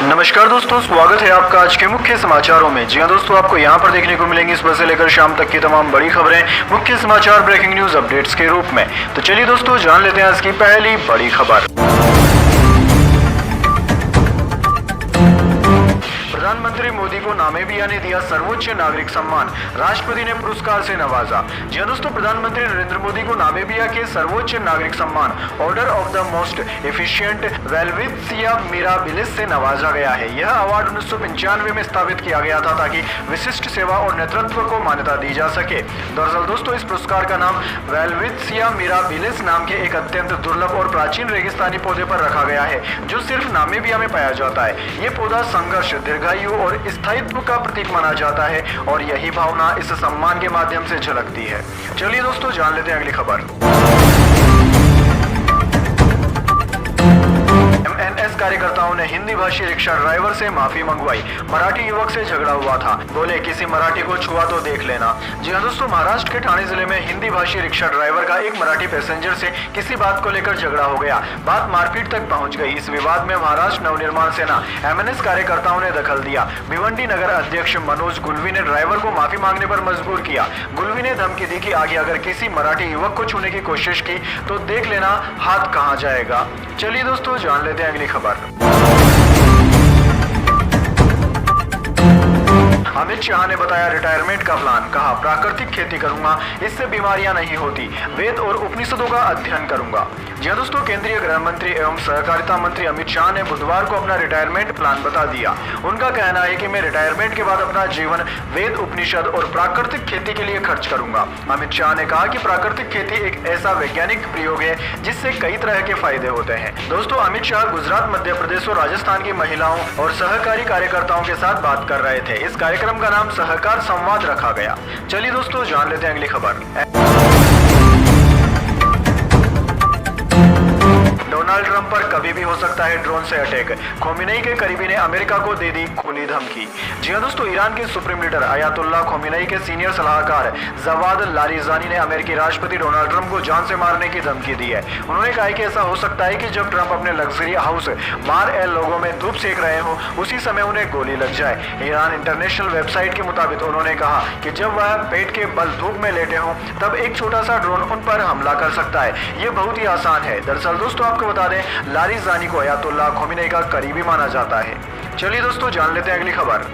नमस्कार दोस्तों, स्वागत है आपका आज के मुख्य समाचारों में। जी हां दोस्तों, आपको यहां पर देखने को मिलेंगी सुबह से लेकर शाम तक की तमाम बड़ी खबरें मुख्य समाचार ब्रेकिंग न्यूज अपडेट्स के रूप में। तो चलिए दोस्तों, जान लेते हैं आज की पहली बड़ी खबर। प्रधानमंत्री मोदी को नामीबिया ने दिया सर्वोच्च नागरिक सम्मान, राष्ट्रपति ने पुरस्कार से नवाजा। जी दोस्तों, प्रधानमंत्री नरेंद्र मोदी को नामीबिया के सर्वोच्च नागरिक सम्मान order of the most efficient Welwitschia mirabilis से नवाजा गया है। यह अवार्ड 1995 में स्थापित किया गया था ताकि विशिष्ट सेवा और नेतृत्व को मान्यता दी जा सके। दरअसल दोस्तों, इस पुरस्कार का नाम वेलवित्सिया मिराबिलिस नाम के एक अत्यंत दुर्लभ और प्राचीन रेगिस्तानी पौधे पर रखा गया है जो सिर्फ नामीबिया में पाया जाता है। ये पौधा संघर्ष, दीर्घायु और स्थायित्व का प्रतीक माना जाता है और यही भावना इस सम्मान के माध्यम से झलकती है। चलिए दोस्तों, जान लेते हैं अगली खबर। एमएनएस कार्यकर्ताओं ने हिंदी भाषी रिक्शा ड्राइवर से माफी मंगवाई। मराठी युवक से झगड़ा हुआ था, बोले किसी मराठी को छुआ तो देख लेना। जी हाँ दोस्तों, महाराष्ट्र के ठाणे जिले में हिंदी भाषी रिक्शा ड्राइवर का एक मराठी पैसेंजर से किसी बात को लेकर झगड़ा हो गया। बात मारपीट तक पहुंच गई। इस विवाद में महाराष्ट्र नवनिर्माण सेना एमएनएस कार्यकर्ताओं ने दखल दिया। भिवंडी नगर अध्यक्ष मनोज गुलवी ने ड्राइवर को माफी मांगने पर मजबूर किया। गुलवी ने धमकी दी कि आगे अगर किसी मराठी युवक को छूने की कोशिश की तो देख लेना हाथ कहां जाएगा। चलिए दोस्तों, जान लेते हैं अगली खबर। अमित शाह ने बताया रिटायरमेंट का प्लान, कहा प्राकृतिक खेती करूंगा, इससे बीमारियां नहीं होती, वेद और उपनिषदों का अध्ययन करूंगा। जी दोस्तों, केंद्रीय गृह मंत्री एवं सहकारिता मंत्री अमित शाह ने बुधवार को अपना रिटायरमेंट प्लान बता दिया। उनका कहना है कि मैं रिटायरमेंट के बाद अपना जीवन वेद, उपनिषद और प्राकृतिक खेती के लिए खर्च करूंगा। अमित शाह ने कहा कि प्राकृतिक खेती एक ऐसा वैज्ञानिक प्रयोग है जिससे कई तरह के फायदे होते हैं। दोस्तों, अमित शाह गुजरात, मध्य प्रदेश और राजस्थान की महिलाओं और सहकारी कार्यकर्ताओं के साथ बात कर रहे थे। इस कार्यक्रम का नाम सहकार संवाद रखा गया। चलिए दोस्तों, जान लेते हैं अगली खबर। डोनाल्ड ट्रंप पर कभी भी हो सकता है ड्रोन से अटैक, खोमेनी के करीबी ने अमेरिका को दे दी खुली धमकी। जी हां दोस्तों, ईरान के सुप्रीम लीडर अयातुल्लाह खोमेनी के सीनियर सलाहकार जवाद लारिजानी ने अमेरिकी राष्ट्रपति डोनाल्ड ट्रंप को जान से मारने की धमकी दी है। उन्होंने कहा कि ऐसा हो सकता है कि जब ट्रंप अपने लग्जरी हाउस मार एल लोगो में धूप सेक रहे हो उसी समय उन्हें गोली लग जाए। ईरान इंटरनेशनल वेबसाइट के मुताबिक उन्होंने कहा कि जब वह पेट के बल धूप में लेटे हों तब एक छोटा सा ड्रोन उन पर हमला कर सकता है। ये बहुत ही आसान है। दरअसल दोस्तों, आपको बता दें, लारिजानी को अयातुल्लाह खोमेनी का करीबी माना जाता है। चलिए दोस्तों, जान लेते हैं अगली खबर।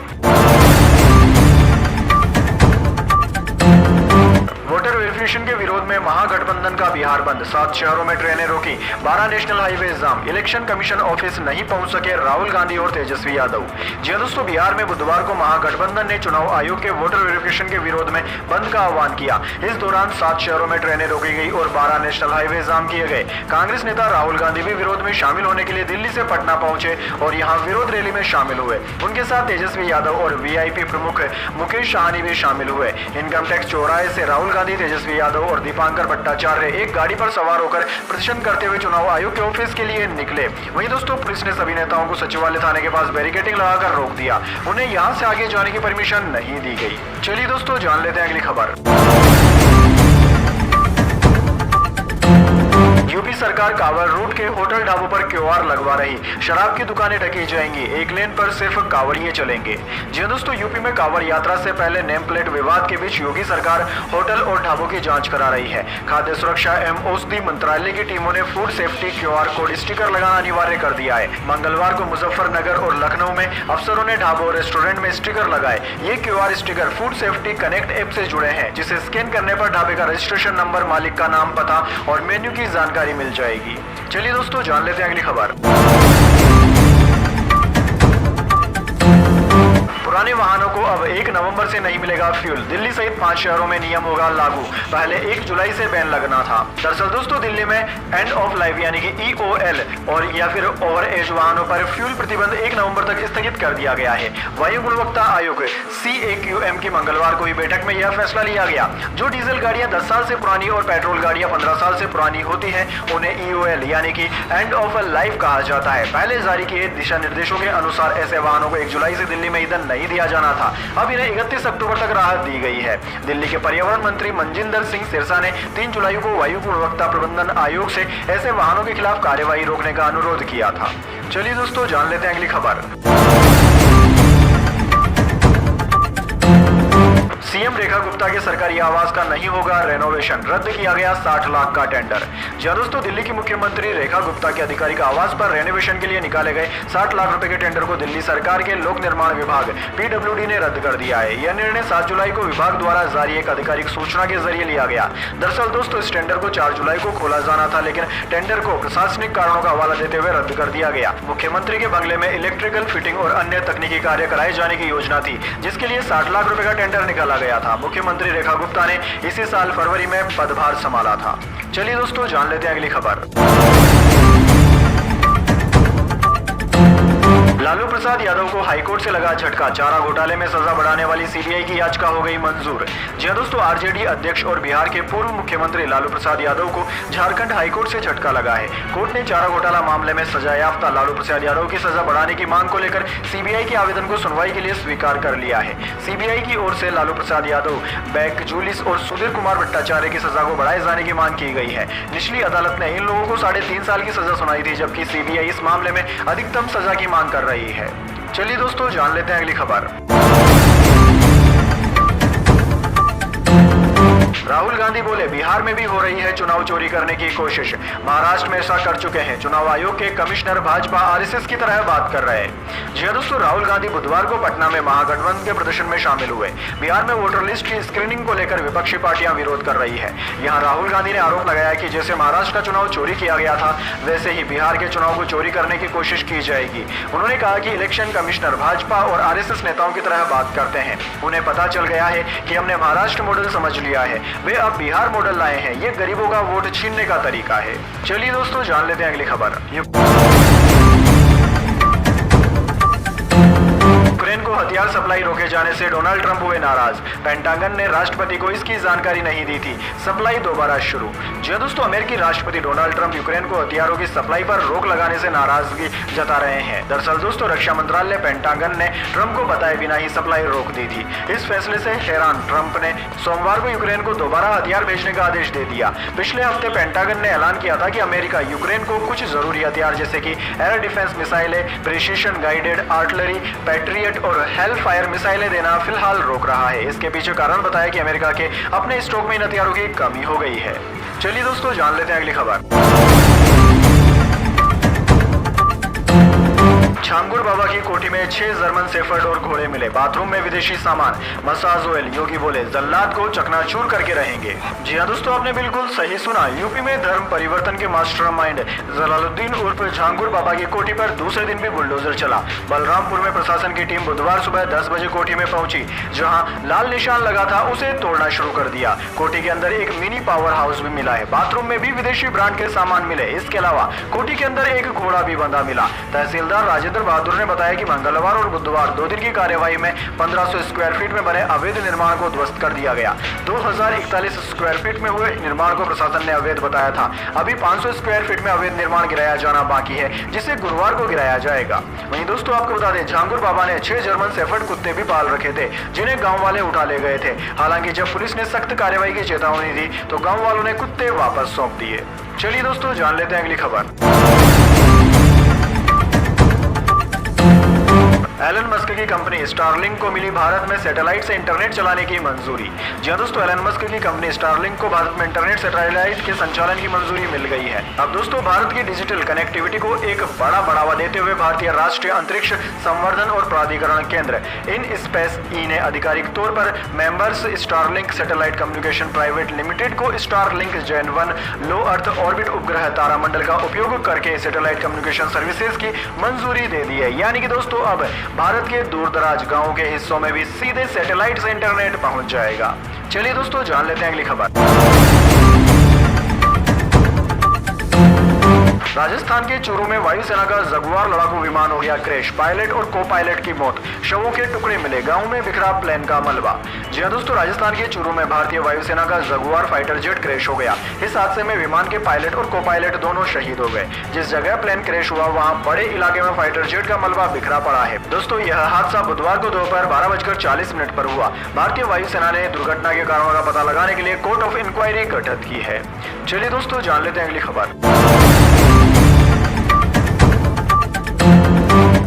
वोटर वेरिफिकेशन के विरोध में महागठबंधन का बिहार बंद, 7 शहरों में ट्रेनें रोकी, 12 नेशनल हाईवे जाम, इलेक्शन कमीशन ऑफिस नहीं पहुंच सके राहुल गांधी और तेजस्वी यादव। जी दोस्तों, बिहार में बुधवार को महागठबंधन ने चुनाव आयोग के वोटर वेरिफिकेशन के विरोध में बंद का आह्वान किया। इस दौरान 7 शहरों में ट्रेनें रोकी गई और 12 नेशनल हाईवे जाम किए गए। कांग्रेस नेता राहुल गांधी भी विरोध में शामिल होने के लिए दिल्ली से पटना पहुंचे और यहाँ विरोध रैली में शामिल हुए। उनके साथ तेजस्वी यादव और वीआईपी प्रमुख मुकेश सहनी भी शामिल हुए। इनकम टैक्स चौराहे से राहुल गांधी, तेजस्वी यादव और दीपांकर भट्टाचार्य एक गाड़ी पर सवार होकर प्रदर्शन करते हुए चुनाव आयोग के ऑफिस के लिए निकले। वहीं दोस्तों, पुलिस ने सभी नेताओं को सचिवालय थाने के पास बैरिकेडिंग लगाकर रोक दिया। उन्हें यहां से आगे जाने की परमिशन नहीं दी गई। चलिए दोस्तों, जान लेते हैं अगली खबर। यूपी सरकार कांवड़ रूट के होटल ढाबों पर क्यूआर लगवा रही, शराब की दुकानें ढकी जाएंगी, एक लेन पर सिर्फ कांवड़िए चलेंगे। जी दोस्तों, यूपी में कांवड़ यात्रा से पहले नेम प्लेट विवाद के बीच योगी सरकार होटल और ढाबों की जांच करा रही है। खाद्य सुरक्षा एवं औषधि मंत्रालय की टीमों ने food safety QR code sticker लगाना अनिवार्य कर दिया है। मंगलवार को मुजफ्फरनगर और लखनऊ में अफसरों ने ढाबों और रेस्टोरेंट में स्टिकर लगाए। ये QR sticker food safety connect app से जुड़े हैं, जिसे स्कैन करने पर ढाबे का रजिस्ट्रेशन नंबर, मालिक का नाम, पता और मेन्यू की जानकारी मिल जाएगी। चलिए दोस्तों, जान लेते हैं अगली खबर। पुराने वाहनों को अब 1 नवंबर से नहीं मिलेगा फ्यूल, दिल्ली सहित 5 शहरों में नियम होगा लागू। पहले 1 जुलाई से बैन लगना था। दरअसल दोस्तों, दिल्ली में एंड ऑफ लाइफ यानी कि EOL और या फिर ओवर एज वाहनों पर फ्यूल प्रतिबंध 1 नवंबर तक स्थगित कर दिया गया है। वायु गुणवत्ता आयोग CAQM की मंगलवार को हुई बैठक में यह फैसला लिया गया। जो डीजल गाड़ियां 10 साल से पुरानी और पेट्रोल गाड़ियां 15 साल से पुरानी होती हैं, उन्हें EOL यानी कि एंड ऑफ लाइफ कहा जाता है। पहले जारी किए दिशा निर्देशों के अनुसार ऐसे वाहनों को 1 जुलाई से दिल्ली में ईंधन नहीं दिया जाना था। अब इन्हें 31 अक्टूबर तक राहत दी गई है। दिल्ली के पर्यावरण मंत्री मनजिंदर सिंह सिरसा ने 3 जुलाई को वायु गुणवत्ता प्रबंधन आयोग से ऐसे वाहनों के खिलाफ कार्यवाही रोकने का अनुरोध किया था। चलिए दोस्तों, जान लेते हैं अगली खबर। सीएम रेखा गुप्ता के सरकारी आवास का नहीं होगा रेनोवेशन, रद्द किया गया 60 लाख का टेंडर। जी दोस्तों, दिल्ली की मुख्यमंत्री रेखा गुप्ता के आधिकारिक आवास पर रेनोवेशन के लिए निकाले गए 60 लाख रुपए के टेंडर को दिल्ली सरकार के लोक निर्माण विभाग PWD ने रद्द कर दिया है। यह निर्णय 7 जुलाई को विभाग द्वारा जारी एक आधिकारिक सूचना के जरिए लिया गया। दरअसल दोस्तों, इस टेंडर को 4 जुलाई को खोला जाना था, लेकिन टेंडर को प्रशासनिक कारणों का हवाला देते हुए रद्द कर दिया गया। मुख्यमंत्री के बंगले में इलेक्ट्रिकल फिटिंग और अन्य तकनीकी कार्य कराए जाने की योजना थी, जिसके लिए 60 लाख रुपए का टेंडर निकाला गया था। मुख्यमंत्री रेखा गुप्ता ने इसी साल फरवरी में पदभार संभाला था। चलिए दोस्तों, जान लेते हैं अगली खबर। लालू प्रसाद यादव को हाईकोर्ट से लगा झटका, चारा घोटाले में सजा बढ़ाने वाली सीबीआई की याचिका हो गई मंजूर। जी दोस्तों, आरजेडी अध्यक्ष और बिहार के पूर्व मुख्यमंत्री लालू प्रसाद यादव को झारखंड हाईकोर्ट से झटका लगा है। कोर्ट ने चारा घोटाला मामले में सजायाफ्ता लालू प्रसाद यादव की सजा बढ़ाने की मांग को लेकर सीबीआई के आवेदन को सुनवाई के लिए स्वीकार कर लिया है। सीबीआई की ओर से लालू प्रसाद यादव, बैक जुलिस और सुधीर कुमार भट्टाचार्य की सजा को बढ़ाए जाने की मांग की गई है। निचली अदालत ने इन लोगों को 3.5 साल की सजा सुनाई थी, जबकि सीबीआई इस मामले में अधिकतम सजा की मांग कर रही है। चलिए दोस्तों, जान लेते हैं अगली खबर। राहुल गांधी बोले, बिहार में भी हो रही है चुनाव चोरी करने की कोशिश, महाराष्ट्र में ऐसा कर चुके हैं। चुनाव आयोग के कमिश्नर भाजपा आरएसएस की तरह बात कर रहे हैं। जी दोस्तों, राहुल गांधी बुधवार को पटना में महागठबंधन के प्रदर्शन में शामिल हुए। बिहार में वोटर लिस्ट की स्क्रीनिंग को लेकर विपक्षी पार्टियां विरोध कर रही है। यहाँ राहुल गांधी ने आरोप लगाया कि जैसे महाराष्ट्र का चुनाव चोरी किया गया था, वैसे ही बिहार के चुनाव को चोरी करने की कोशिश की जाएगी। उन्होंने कहा कि इलेक्शन कमिश्नर भाजपा और आरएसएस नेताओं की तरह बात करते हैं। उन्हें पता चल गया है कि हमने महाराष्ट्र मॉडल समझ लिया है, वे अब बिहार मॉडल लाए हैं। ये गरीबों का वोट छीनने का तरीका है। चलिए दोस्तों, जान लेते हैं अगली खबर। यूक्रेन को हथियार सप्लाई रोके जाने से डोनाल्ड ट्रंप हुए नाराज, पेंटागन ने राष्ट्रपति को इसकी जानकारी नहीं दी थी, सप्लाई दोबारा शुरू। जी दोस्तों, अमेरिकी राष्ट्रपति डोनाल्ड ट्रंप यूक्रेन को हथियारों की सप्लाई पर रोक लगाने से नाराजगी जता रहे हैं। दरअसल दोस्तों, रक्षा मंत्रालय पेंटागन ने ट्रंप को बताए बिना ही सप्लाई रोक दी थी। इस फैसले से हैरान ट्रंप ने सोमवार को यूक्रेन को दोबारा हथियार भेजने का आदेश दे दिया। पिछले हफ्ते पेंटागन ने ऐलान किया था कि अमेरिका यूक्रेन को कुछ जरूरी हथियार जैसे कि एयर डिफेंस मिसाइलें, प्रिसिशन गाइडेड आर्टिलरी, पैट्रियट और हेल फायर मिसाइलें देना फिलहाल रोक रहा है। इसके पीछे कारण बताया कि अमेरिका के अपने स्टॉक में इन हथियारों की कमी हो गई है। चलिए दोस्तों, जान लेते हैं अगली खबर। छांगुर बाबा की कोठी में 6 जर्मन शेफर्ड और घोड़े मिले, बाथरूम में विदेशी सामान, मसाज ऑयल। योगी बोले, जल्लाद को चकनाचूर करके रहेंगे। जी हाँ दोस्तों, आपने बिल्कुल सही सुना। यूपी में धर्म परिवर्तन के मास्टरमाइंड जलालुद्दीन उर्फ छांगुर बाबा की कोठी पर दूसरे दिन भी बुलडोजर चला। बलरामपुर में प्रशासन की टीम बुधवार सुबह 10 बजे कोठी में पहुंची। जहां लाल निशान लगा था, उसे तोड़ना शुरू कर दिया। कोठी के अंदर एक मिनी पावर हाउस भी मिला है। बाथरूम में भी विदेशी ब्रांड के सामान मिले। इसके अलावा कोठी के अंदर एक घोड़ा भी बंधा मिला। तहसीलदार राजेंद्र बहादुर ने बताया कि मंगलवार और बुधवार 2 दिन की कार्यवाही में 1500 स्क्वायर फीट में बने अवैध निर्माण को ध्वस्त कर दिया गया। 2041 स्क्वायर फीट में हुए निर्माण को प्रशासन ने अवैध बताया था। अभी 500 स्क्वायर फीट में अवैध निर्माण गिराया जाना बाकी है, जिसे गुरुवार को गिराया जाएगा। वहीं दोस्तों, आपको बता दें, छांगुर बाबा ने 6 जर्मन शेफर्ड कुत्ते भी पाल रखे थे, जिन्हें गाँव वाले उठा ले गए थे। हालांकि जब पुलिस ने सख्त कार्रवाई की चेतावनी दी तो गाँव वालों ने कुत्ते वापस सौंप दिए। चलिए दोस्तों, जान लेते हैं अगली खबर। एलन मस्क की कंपनी स्टारलिंक को मिली भारत में सैटेलाइट से इंटरनेट चलाने की मंजूरी। जी हाँ दोस्तों, एलन मस्क की कंपनी स्टारलिंक को भारत में इंटरनेट सैटेलाइट के संचालन की मंजूरी मिल गई है। अब दोस्तों, भारत की डिजिटल कनेक्टिविटी को एक बड़ा बढ़ावा देते हुए भारतीय राष्ट्रीय अंतरिक्ष संवर्धन और प्राधिकरण केंद्र इन स्पेस ई ने आधिकारिक तौर पर members Starlink satellite communication private limited को स्टारलिंक जेन 1 लो अर्थ ऑर्बिट उपग्रह तारामंडल का उपयोग करके सैटेलाइट कम्युनिकेशन सर्विसेज की मंजूरी दे दी है। यानी कि दोस्तों, अब भारत के दूर दराज गांवों के हिस्सों में भी सीधे सैटेलाइट से इंटरनेट पहुंच जाएगा। चलिए दोस्तों, जान लेते हैं अगली खबर। राजस्थान के चूरू में वायुसेना का जगुआर लड़ाकू विमान हो गया क्रैश, पायलट और को पायलट की मौत, शवों के टुकड़े मिले, गांव में बिखरा प्लेन का मलबा। जी हां दोस्तों, राजस्थान के चूरू में भारतीय वायुसेना का जगुआर फाइटर जेट क्रैश हो गया। इस हादसे में विमान के पायलट और को पायलट दोनों शहीद हो गए। जिस जगह प्लेन क्रैश हुआ वहां बड़े इलाके में फाइटर जेट का मलबा बिखरा पड़ा है। दोस्तों, यह हादसा बुधवार को दोपहर 12:40 पर हुआ। भारतीय वायुसेना ने दुर्घटना के कारणों का पता लगाने के लिए कोर्ट ऑफ इंक्वायरी गठित की है। चलिए दोस्तों, जान लेते हैं अगली खबर।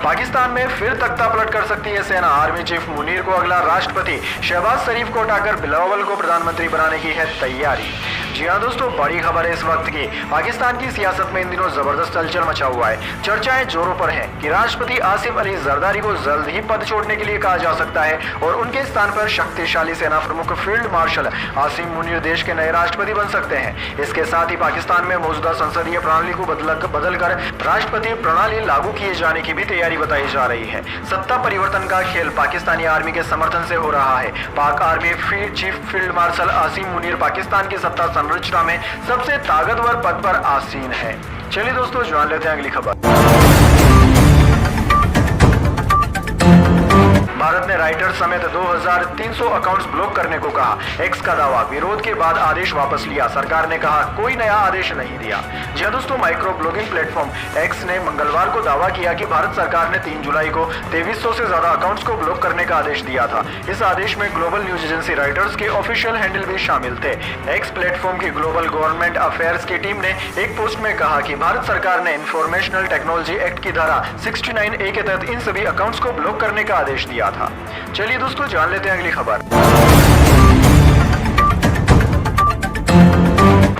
पाकिस्तान में फिर तख्ता पलट कर सकती है सेना, आर्मी चीफ मुनीर को अगला राष्ट्रपति, शहबाज शरीफ को हटाकर बिलावल को प्रधानमंत्री बनाने की है तैयारी। जी हां दोस्तों, बड़ी खबर है इस वक्त की। पाकिस्तान की सियासत में इन दिनों जबरदस्त हलचल मचा हुआ है। चर्चाएं जोरों पर हैं कि राष्ट्रपति आसिफ अली जरदारी को जल्द ही पद छोड़ने के लिए कहा जा सकता है और उनके स्थान पर शक्तिशाली सेना प्रमुख फील्ड मार्शल आसिम मुनीर देश के नए राष्ट्रपति बन सकते हैं। इसके साथ ही पाकिस्तान में मौजूदा संसदीय प्रणाली को बदलकर राष्ट्रपति प्रणाली लागू किए जाने की भी तैयारी बताई जा रही है। सत्ता परिवर्तन का खेल पाकिस्तानी आर्मी के समर्थन से हो रहा है। पाक army chief field marshal Asim Munir Pakistan की सत्ता संरचना में सबसे ताकतवर पद पर आसीन है। चलिए दोस्तों, जान लेते हैं अगली खबर। भारत ने राइटर समेत 2300 अकाउंट्स ब्लॉक करने को कहा, एक्स का दावा, विरोध के बाद आदेश वापस लिया। सरकार ने कहा कोई नया आदेश नहीं दिया। जी हां दोस्तों, माइक्रो ब्लॉगिंग प्लेटफॉर्म एक्स ने मंगलवार को दावा किया कि भारत सरकार ने 3 जुलाई को 2300 से ज्यादा अकाउंट्स को ब्लॉक करने का आदेश दिया था। इस आदेश में ग्लोबल न्यूज एजेंसी राइटर्स के ऑफिशियल हैंडल भी शामिल थे। एक्स प्लेटफॉर्म की ग्लोबल गवर्नमेंट अफेयर्स की टीम ने एक पोस्ट में कहा कि भारत सरकार ने इंफॉर्मेशनल टेक्नोलॉजी एक्ट की धारा 69A के तहत इन सभी अकाउंट्स को ब्लॉक करने का आदेश दिया था। चलिए दोस्तों, जान लेते हैं अगली खबर।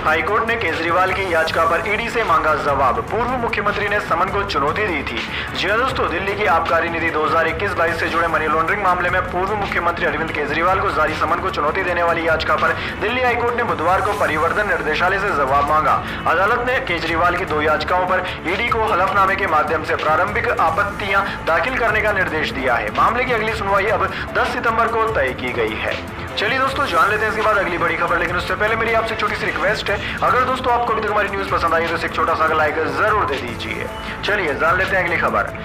हाईकोर्ट ने केजरीवाल की याचिका पर ईडी से मांगा जवाब, पूर्व मुख्यमंत्री ने समन को चुनौती दी थी। जी हां दोस्तों, दिल्ली की आबकारी नीति 2021-22 से जुड़े मनी लॉन्ड्रिंग मामले में पूर्व मुख्यमंत्री अरविंद केजरीवाल को जारी समन को चुनौती देने वाली याचिका पर दिल्ली हाईकोर्ट ने बुधवार को परिवर्तन निर्देशालय से जवाब मांगा। अदालत ने केजरीवाल की 2 याचिकाओं पर ईडी को हलफनामे के माध्यम से प्रारंभिक आपत्तियां दाखिल करने का निर्देश दिया है। मामले की अगली सुनवाई अब 10 सितंबर को तय की गई है। चलिए दोस्तों, जान लेते हैं इसके बाद अगली बड़ी खबर, लेकिन उससे पहले मेरी आपसे छोटी सी रिक्वेस्ट है, अगर दोस्तों आपको अभी तक हमारी न्यूज पसंद आई तो एक छोटा सा लाइक जरूर दे दीजिए। चलिए जान लेते हैं अगली खबर।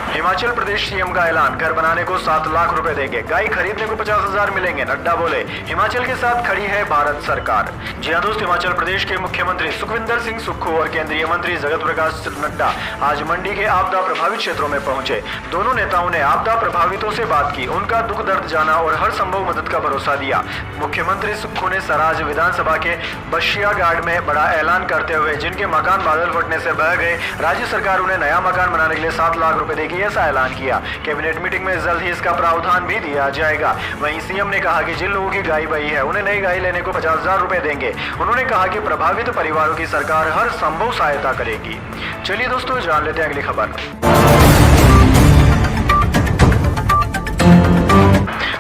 हिमाचल प्रदेश सीएम का ऐलान, घर बनाने को 7 लाख रुपए देंगे, गाय खरीदने को 50,000 मिलेंगे। नड्डा बोले हिमाचल के साथ खड़ी है भारत सरकार। जी हां दोस्तों, हिमाचल प्रदेश के मुख्यमंत्री सुखविंदर सिंह सुक्खू और केंद्रीय मंत्री जगत प्रकाश नड्डा आज मंडी के आपदा प्रभावित क्षेत्रों में पहुंचे। दोनों नेताओं ने आपदा प्रभावितों से बात की, उनका दुख दर्द जाना और हर संभव मदद का भरोसा दिया। मुख्यमंत्री सुक्खू ने सराज विधानसभा के बशिया गार्ड में बड़ा ऐलान करते हुए जिनके मकान बादल फटने से बह गए, राज्य सरकार उन्हें नया मकान बनाने के लिए 7 लाख रुपए देगी, ऐसा ऐलान किया। कैबिनेट मीटिंग में जल्द ही इसका प्रावधान भी दिया जाएगा। वहीं सीएम ने कहा कि जिन लोगों की गाय बही है उन्हें नई गाय लेने को 50,000 रुपए देंगे। उन्होंने कहा कि प्रभावित परिवारों की सरकार हर संभव सहायता करेगी। चलिए दोस्तों, जान लेते हैं अगली खबर।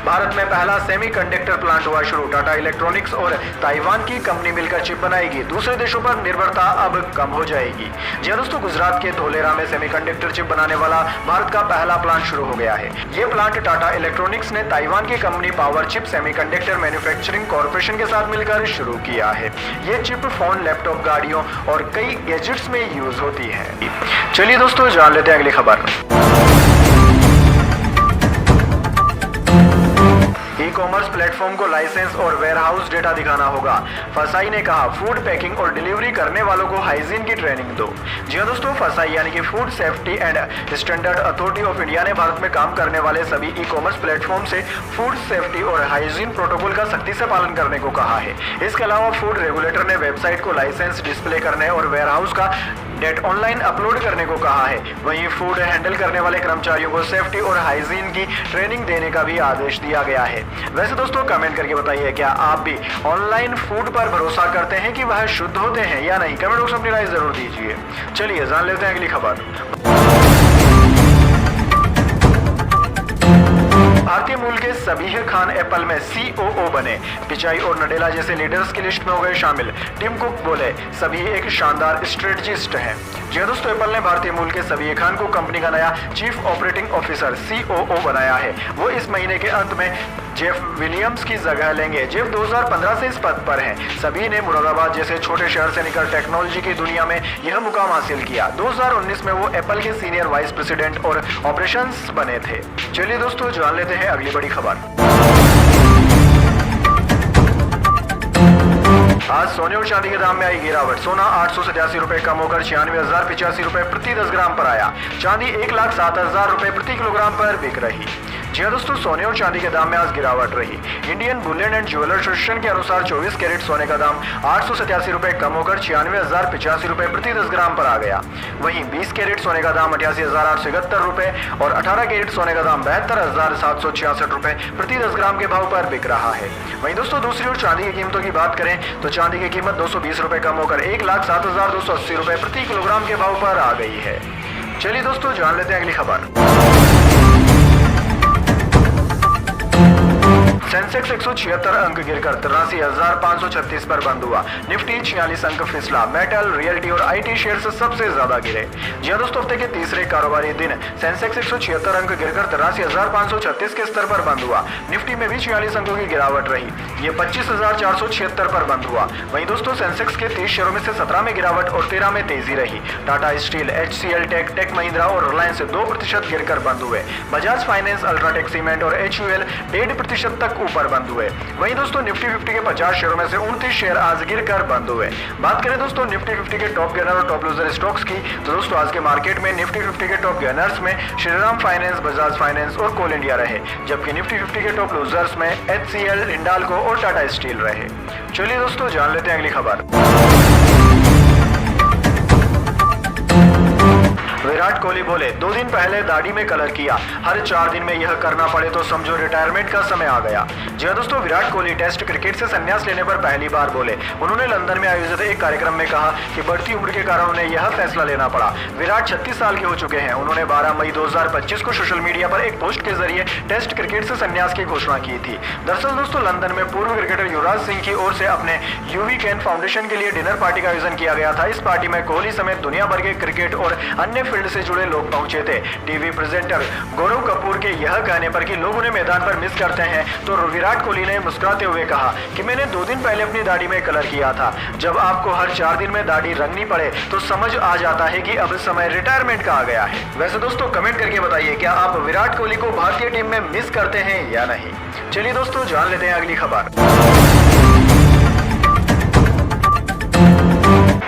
भारत में पहला सेमीकंडक्टर प्लांट हुआ शुरू, टाटा इलेक्ट्रॉनिक्स और ताइवान की कंपनी मिलकर चिप बनाएगी, दूसरे देशों पर निर्भरता अब कम हो जाएगी। जी हां दोस्तों, गुजरात के धोलेरा में सेमीकंडक्टर चिप बनाने वाला भारत का पहला प्लांट शुरू हो गया है। ये प्लांट टाटा इलेक्ट्रॉनिक्स ने ताइवान की company power chip semiconductor manufacturing corporation के साथ मिलकर शुरू किया है। ये चिप फोन, लैपटॉप, गाड़ियों और कई गैजेट्स में यूज होती है। चलिए दोस्तों, जान लेते हैं अगली खबर। ई-कॉमर्स प्लेटफॉर्म को लाइसेंस और वेयरहाउस डेटा दिखाना होगा। फसाई ने कहा फूड पैकिंग और डिलीवरी करने वालों को हाइजीन की ट्रेनिंग दो। जी हां दोस्तों, फसाई यानी कि food safety and standard authority of India ने भारत में काम करने वाले सभी ई-कॉमर्स प्लेटफॉर्म से फूड सेफ्टी और हाइजीन प्रोटोकॉल का सख्ती से पालन करने को कहा है। इसके अलावा फूड रेगुलेटर ने वेबसाइट को लाइसेंस डिस्प्ले करने और वेयरहाउस का डेट ऑनलाइन अपलोड करने को कहा है। वहीं फूड हैंडल करने वाले कर्मचारियों को सेफ्टी और हाइजीन की ट्रेनिंग देने का भी आदेश दिया गया है। वैसे दोस्तों, कमेंट करके बताइए, क्या आप भी ऑनलाइन फूड पर भरोसा करते हैं कि वह शुद्ध होते हैं या नहीं? कमेंट बॉक्स में अपनी राय जरूर दीजिए। चलिए जान लेते हैं अगली खबर। भारतीय मूल के सबीह खान एप्पल में COO बने, पिचाई और नडेला जैसे लीडर्स की लिस्ट में हो गए शामिल। टिम कुक बोले सभी एक शानदार स्ट्रेटजिस्ट हैं। जी हां दोस्तों, एप्पल ने भारतीय मूल के सबीह खान को कंपनी का नया चीफ ऑपरेटिंग ऑफिसर COO बनाया है। वो इस महीने के अंत में जेफ विलियम्स की जगह लेंगे। जेफ 2015 से इस पद पर हैं। सभी ने मुरादाबाद जैसे छोटे शहर से निकल टेक्नोलॉजी की दुनिया में यह मुकाम हासिल किया। 2019 में वो एप्पल के सीनियर वाइस प्रेसिडेंट और ऑपरेशंस बने थे। चलिए दोस्तों जान लेते हैं अगली बड़ी खबर। आज सोने और चांदी के दाम में आई गिरावट। सोना 887 रुपए कम होकर 96,085 रुपए प्रति 10 ग्राम पर आया। चांदी 1,07,000 रुपए प्रति किलोग्राम पर बिक रही। जी हाँ दोस्तों, सोने और चांदी के दाम में आज गिरावट रही। Indian Boolean and jeweller association के अनुसार 24 कैरेट सोने का दाम 887 रुपए कम होकर 96,085 रुपए प्रति 10 ग्राम पर आ गया। वहीं 20 कैरेट सोने का दाम 88,871 रुपए और 18 कैरेट सोने का दाम 72,766 रुपए प्रति 10 ग्राम के भाव पर बिक रहा है। वहीं दोस्तों दूसरी ओर चांदी की कीमतों की बात करें तो चांदी की कीमत 220 रुपए कम होकर 1,07,280 रुपए प्रति किलोग्राम के भाव पर आ गई है। चलिए दोस्तों जान लेते हैं अगली खबर। सेंसेक्स 176 अंक गिरकर 83,536 पर बंद हुआ। निफ्टी 46 अंक फिसला। मेटल, रियल्टी और आईटी शेयर से सबसे ज्यादा गिरे। जी हां दोस्तों, हफ्ते के तीसरे कारोबारी दिन सेंसेक्स 176 अंक गिरकर 83,536 के स्तर पर बंद हुआ। निफ्टी में भी 46 अंकों की गिरावट रही। ये 25,476 पर बंद हुआ। वहीं दोस्तों सेंसेक्स के 30 शेयरों में से 17 में गिरावट और 13 में तेजी रही। Tata Steel, HCL Tech, Tech Mahindra और रिलायंस 2% गिरकर बंद हुए। बजाज फाइनेंस, अल्ट्राटेक सीमेंट और HUL 1.5% तक ऊपर बंद हुए। वहीं दोस्तों निफ्टी 50 के 50 शेयरों में से 29 शेयर आज गिरकर बंद हुए। बात करें दोस्तों निफ्टी 50 के टॉप गेनर और टॉप लूजर स्टॉक्स की, तो दोस्तों आज के मार्केट में निफ्टी 50 के टॉप गेनर्स में श्रीराम फाइनेंस, बजाज फाइनेंस और कोल इंडिया रहे, जबकि निफ्टी 50 के टॉप लूजर्स में HCL, हिंडाल्को और टाटा स्टील रहे। चलिए दोस्तों जान लेते हैं अगली खबर। विराट कोहली बोले 2 दिन पहले दाढ़ी में कलर किया, हर 4 दिन में यह करना पड़े तो समझो रिटायरमेंट का समय आ गया। जी हां दोस्तों, विराट कोहली टेस्ट क्रिकेट से संन्यास लेने पर पहली बार बोले। उन्होंने लंदन में आयोजित एक कार्यक्रम में कहा कि बढ़ती उम्र के कारण उन्हें यह फैसला लेना पड़ा। विराट 36 साल के हो चुके हैं। उन्होंने 12 मई 2025 को सोशल मीडिया पर एक पोस्ट के जरिए टेस्ट क्रिकेट से संन्यास की घोषणा की थी। दरअसल दोस्तों लंदन में पूर्व क्रिकेटर युवराज सिंह की ओर से अपने यूवी कैन फाउंडेशन के लिए डिनर पार्टी का आयोजन किया गया था। इस पार्टी में कोहली समेत दुनिया भर के क्रिकेट और अन्य फील्ड से जुड़े लोग पहुंचे थे। टीवी प्रेजेंटर गौरव कपूर के यह कहने पर कि लोग उन्हें मैदान पर मिस करते हैं, तो विराट कोहली ने मुस्कुराते हुए कहा कि मैंने 2 दिन पहले अपनी दाढ़ी में कलर किया था। जब आपको हर 4 दिन में दाढ़ी रंगनी पड़े तो समझ आ जाता है कि अब समय रिटायरमेंट का आ गया है। वैसे दोस्तों कमेंट करके बताइए क्या आप विराट कोहली को भारतीय टीम में मिस करते हैं या नहीं। चलिए दोस्तों जान लेते हैं अगली खबर।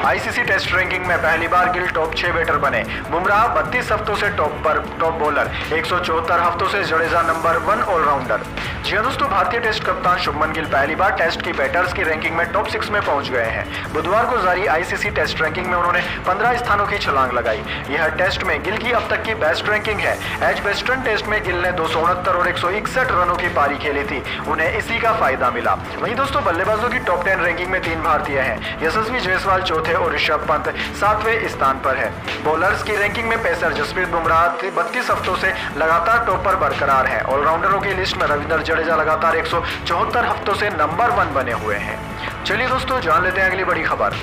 आईसीसी टेस्ट रैंकिंग में पहली बार गिल टॉप 6 बैटर बने। बुमराह 32 हफ्तों से टॉप बॉलर, 174 हफ्तों से जडेजा नंबर 1 ऑलराउंडर। जी हां दोस्तों, भारतीय टेस्ट कप्तान शुभमन गिल पहली बार टेस्ट की बैटर्स की रैंकिंग में टॉप 6 में पहुंच गए हैं। बुधवार को जारी आईसीसी टेस्ट रैंकिंग में उन्होंने 15 स्थानों की छलांग लगाई। यह टेस्ट में गिल की अब तक की बेस्ट रैंकिंग है। एजबेस्टन टेस्ट में गिल ने 269 और 161 रनों की पारी खेली थी। उन्हें इसी का फायदा मिला। वहीं दोस्तों बल्लेबाजों की टॉप 10 रैंकिंग में 3 भारतीय हैं। यशस्वी जायसवाल चौथे और ऋषभ पंत 7वें स्थान पर है। बॉलर्स की रैंकिंग में पेसर जसप्रीत बुमराह 32 हफ्तों से लगातार टॉप पर बरकरार है। ऑलराउंडरों की लिस्ट में रविंद्र जडेजा लगातार 174 हफ्तों से नंबर 1 बने हुए हैं। चलिए दोस्तों जान लेते हैं अगली बड़ी खबर।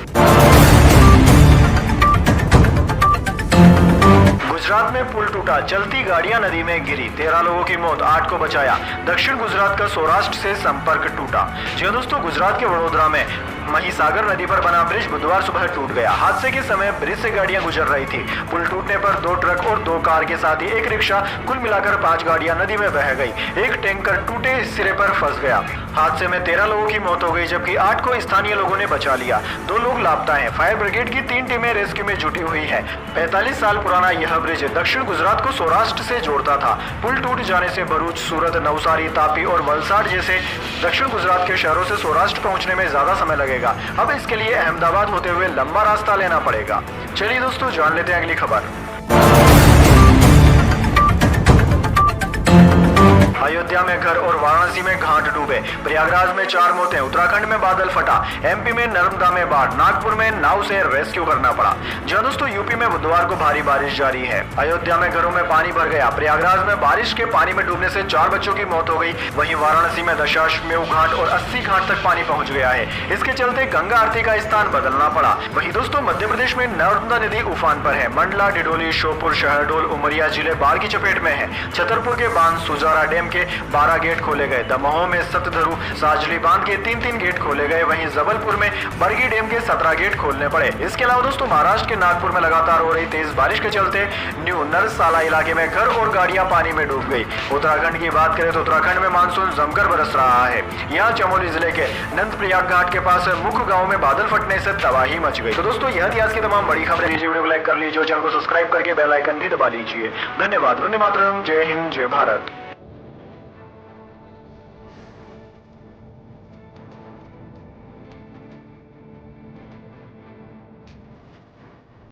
गुजरात में पुल टूटा, चलती गाड़ियां नदी में गिरी, 13 लोगों की मौत, 8 को बचाया। दक्षिण गुजरात का सौराष्ट्र से संपर्क टूटा। जी दोस्तों, गुजरात के वडोदरा में महिसागर नदी पर बना ब्रिज बुधवार सुबह टूट गया। हादसे के समय ब्रिज से गाड़ियां गुजर रही थी। पुल टूटने पर 2 ट्रक और 2 कार के साथ ही एक रिक्शा, कुल मिलाकर 5 गाड़ियां नदी में बह गई। एक टैंकर टूटे सिरे पर फंस गया। हादसे में 13 लोगों की मौत हो गई, जबकि 8 को स्थानीय लोगों ने बचा लिया। 2 लोग लापता हैं। फायर ब्रिगेड की 3 टीमें रेस्क्यू में जुटी हुई है। 45 साल पुराना यह ब्रिज दक्षिण गुजरात को सौराष्ट्र से जोड़ता था। पुल टूट जाने से भरूच, सूरत, नवसारी, तापी और वलसाड जैसे दक्षिण गुजरात के शहरों से सौराष्ट्र पहुंचने में ज्यादा समय लगेगा। अब इसके लिए अहमदाबाद होते हुए लंबा रास्ता लेना पड़ेगा। चलिए दोस्तों जान लेते हैं अगली खबर। अयोध्या में घर और वाराणसी में घाट डूबे, प्रयागराज में 4 मौतें, उत्तराखंड में बादल फटा, एमपी में नर्मदा में बाढ़, नागपुर में नाव से रेस्क्यू करना पड़ा। जहां दोस्तों यूपी में बुधवार को भारी बारिश जारी है। अयोध्या में घरों में पानी भर गया, प्रयागराज में बारिश के पानी में डूबने से 4 बच्चों की मौत हो गई। वहीं वाराणसी में दशाश्वमेध घाट और 80 घाट तक पानी पहुंच गया है। इसके चलते गंगा आरती का स्थान बदलना पड़ा। वहीं दोस्तों मध्य प्रदेश में नर्मदा नदी उफान पर है। मंडला, डिडोली, श्योपुर, शहडोल, उमरिया जिले बाढ़ की चपेट में है। छतरपुर के बांध, सुजारा डैम डैम के 12 गेट खोले गए। दमोह में सतधरु साजली बांध के 3 गेट खोले गए। वहीं जबलपुर में बरगी डैम के 17 गेट खोलने पड़े। इसके अलावा दोस्तों महाराष्ट्र के नागपुर में लगातार हो रही तेज बारिश के चलते न्यू नरसाला इलाके में घर और गाड़ियां पानी में डूब गई। उत्तराखंड की बात करें तो उत्तराखंड में मानसून जमकर बरस रहा है। यहाँ चमोली जिले के नंदप्रयाग घाट के पास मुख्य गांव में बादल फटने से तबाही मच गई। तो दोस्तों यह थी आज की तमाम बड़ी खबरें। वीडियो को लाइक कर लीजिए, चैनल को सब्सक्राइब करके बेल आइकन भी दबा लीजिए। धन्यवाद। वंदे मातरम। जय हिंद, जय भारत।